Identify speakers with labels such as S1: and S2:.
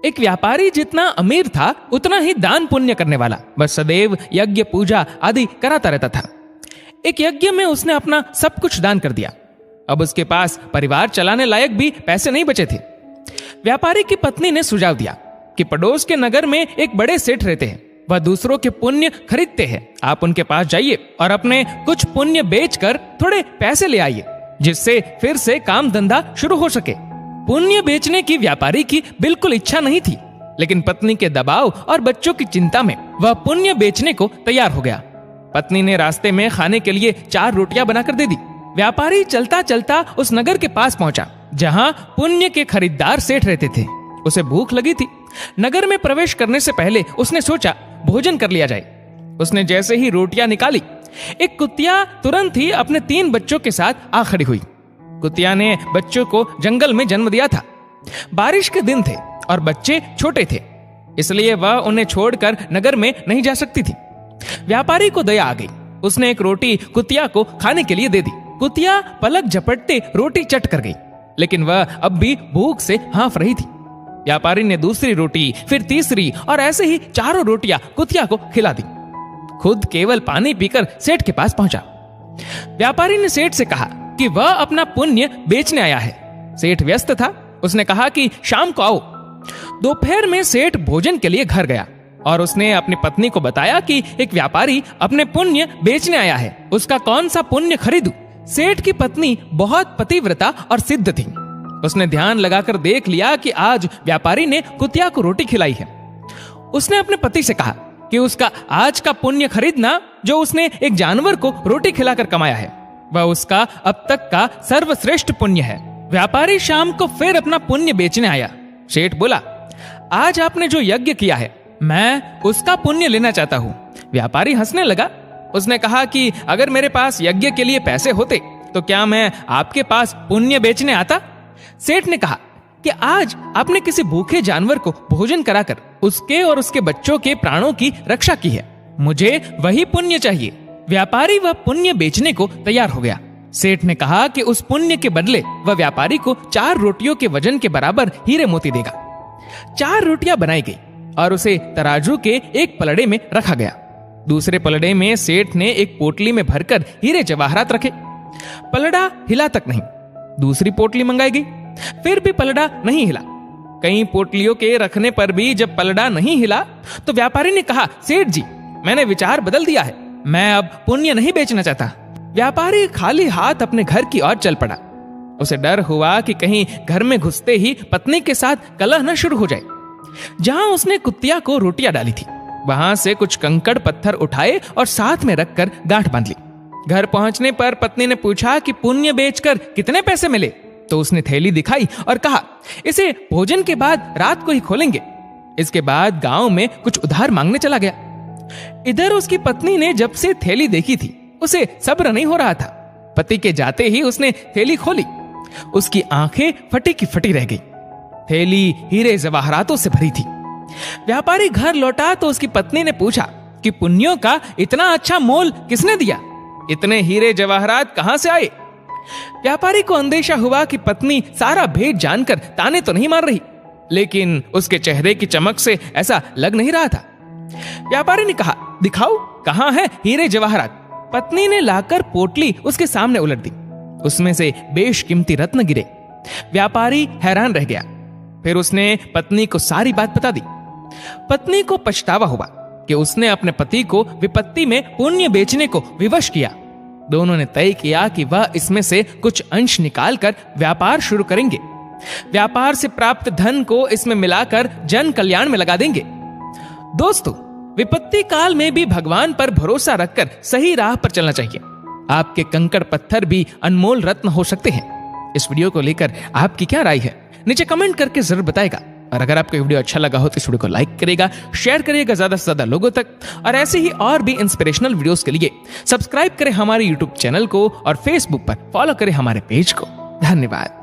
S1: एक व्यापारी जितना अमीर था उतना ही दान पुण्य करने वाला। वह सदैव यज्ञ पूजा आदि कराता रहता था। एक यज्ञ में उसने अपना सब कुछ दान कर दिया। अब उसके पास परिवार चलाने लायक भी पैसे नहीं बचे थे। व्यापारी की पत्नी ने सुझाव दिया कि पड़ोस के नगर में एक बड़े सेठ रहते हैं, वह दूसरों के पुण्य खरीदते हैं। आप उनके पास जाइए और अपने कुछ पुण्य बेचकर थोड़े पैसे ले आइए, जिससे फिर से काम धंधा शुरू हो सके। पुण्य बेचने की व्यापारी की बिल्कुल इच्छा नहीं थी, लेकिन पत्नी के दबाव और बच्चों की चिंता में वह पुण्य बेचने को तैयार हो गया। पत्नी ने रास्ते में खाने के लिए 4 रोटियां बनाकर दे दी। व्यापारी चलता चलता उस नगर के पास पहुंचा जहां पुण्य के खरीदार सेठ रहते थे। उसे भूख लगी थी। नगर में प्रवेश करने से पहले उसने सोचा भोजन कर लिया जाए। उसने जैसे ही रोटियां निकाली, एक कुतिया तुरंत ही अपने 3 बच्चों के साथ आ खड़ी हुई। कुतिया ने बच्चों को जंगल में जन्म दिया था। बारिश के दिन थे और बच्चे छोटे थे, इसलिए वह उन्हें छोड़कर नगर में नहीं जा सकती थी। व्यापारी को दया आ गई। उसने एक रोटी कुतिया को खाने के लिए दे दी। कुतिया पलक झपटते रोटी चट कर गई, लेकिन वह अब भी भूख से हाँफ रही थी। व्यापारी ने दूसरी रोटी, फिर तीसरी और ऐसे ही 4 रोटियां कुतिया को खिला दी। खुद केवल पानी पीकर सेठ के पास पहुंचा। व्यापारी ने सेठ से कहा कि वह अपना पुण्य बेचने आया है। सेठ व्यस्त था। उसने कहा कि शाम को आओ। दोपहर में सेठ भोजन के लिए घर गया और उसने अपनी पत्नी को बताया कि एक व्यापारी अपने पुण्य बेचने आया है, उसका कौन सा पुण्य खरीदूं। सेठ की पत्नी बहुत पतिव्रता और सिद्ध थी। उसने ध्यान लगाकर देख लिया कि आज व्यापारी ने कुतिया को रोटी खिलाई है। उसने अपने पति से कहा कि उसका आज का पुण्य खरीदना जो उसने एक जानवर को रोटी खिलाकर कमाया है, वह उसका अब तक का सर्वश्रेष्ठ पुण्य है। व्यापारी शाम को फिर अपना पुण्य बेचने आया। सेठ बोला, आज आपने जो यज्ञ किया है, मैं उसका पुण्य लेना चाहता हूँ। व्यापारी हंसने लगा। उसने कहा कि अगर मेरे पास यज्ञ के लिए पैसे होते तो क्या मैं आपके पास पुण्य बेचने आता। सेठ ने कहा कि आज आपने किसी भूखे जानवर को भोजन कराकर उसके और उसके बच्चों के प्राणों की रक्षा की है, मुझे वही पुण्य चाहिए। व्यापारी वह पुण्य बेचने को तैयार हो गया। सेठ ने कहा कि उस पुण्य के बदले वह व्यापारी को 4 रोटियों के वजन के बराबर हीरे मोती देगा। 4 रोटियां बनाई गई और उसे तराजू के एक पलड़े में रखा गया। दूसरे पलड़े में सेठ ने एक पोटली में भरकर हीरे जवाहरात रखे। पलड़ा हिला तक नहीं। दूसरी पोटली मंगाई गई, फिर भी पलड़ा नहीं हिला। कई पोटलियों के रखने पर भी जब पलड़ा नहीं हिला तो व्यापारी ने कहा, सेठ जी, मैंने विचार बदल दिया है, मैं अब पुण्य नहीं बेचना चाहता। व्यापारी खाली हाथ अपने घर की ओर चल पड़ा। उसे डर हुआ कि कहीं घर में घुसते ही पत्नी के साथ कलह न शुरू हो जाए। जहां उसने कुतिया को रोटियां डाली थी, वहां से कुछ कंकड़ पत्थर उठाए और साथ में रखकर गांठ बांध ली। घर पहुंचने पर पत्नी ने पूछा कि पुण्य बेचकर कितने पैसे मिले। तो उसने थैली दिखाई और कहा, इसे भोजन के बाद रात को ही खोलेंगे। इसके बाद गांव में कुछ उधार मांगने चला गया। इधर उसकी पत्नी ने जब से थैली देखी थी, उसे सब्र नहीं हो रहा था। पति के जाते ही उसने थैली खोली। उसकी आंखें फटी की फटी रह गई। थैली हीरे जवाहरातों से भरी थी। व्यापारी घर लौटा तो उसकी पत्नी ने पूछा कि पुण्यों का इतना अच्छा मोल किसने दिया, इतने हीरे जवाहरात कहां से आए। व्यापारी को अंदेशा हुआ कि पत्नी सारा भेद जानकर ताने तो नहीं मार रही, लेकिन उसके चेहरे की चमक से ऐसा लग नहीं रहा था। व्यापारी ने कहा, दिखाओ कहां है हीरे जवाहरात। पत्नी ने लाकर पोटली उसके सामने उलट दी। उसमें से बेशकीमती रत्न गिरे। व्यापारी हैरान रह गया। फिर उसने पत्नी को सारी बात बता दी। पत्नी को पछतावा हुआ कि उसने अपने पति को विपत्ति में पुण्य बेचने को विवश किया। दोनों ने तय किया कि वह इसमें से कुछ अंश निकालकर व्यापार शुरू करेंगे। व्यापार से प्राप्त धन को इसमें मिलाकर जन कल्याण में लगा देंगे। दोस्तों, विपत्ति काल में भी भगवान पर भरोसा रखकर सही राह पर चलना चाहिए। आपके कंकड़ पत्थर भी अनमोल रत्न हो सकते हैं। इस वीडियो को लेकर आपकी क्या राय है, नीचे कमेंट करके जरूर बताएगा। और अगर आपको वीडियो अच्छा लगा हो तो इस वीडियो को लाइक करेगा, शेयर करिएगा ज्यादा से ज्यादा लोगों तक। और ऐसे ही और भी इंस्पिरेशनल वीडियोस के लिए सब्सक्राइब करें हमारे यूट्यूब चैनल को और फेसबुक पर फॉलो करें हमारे पेज को। धन्यवाद।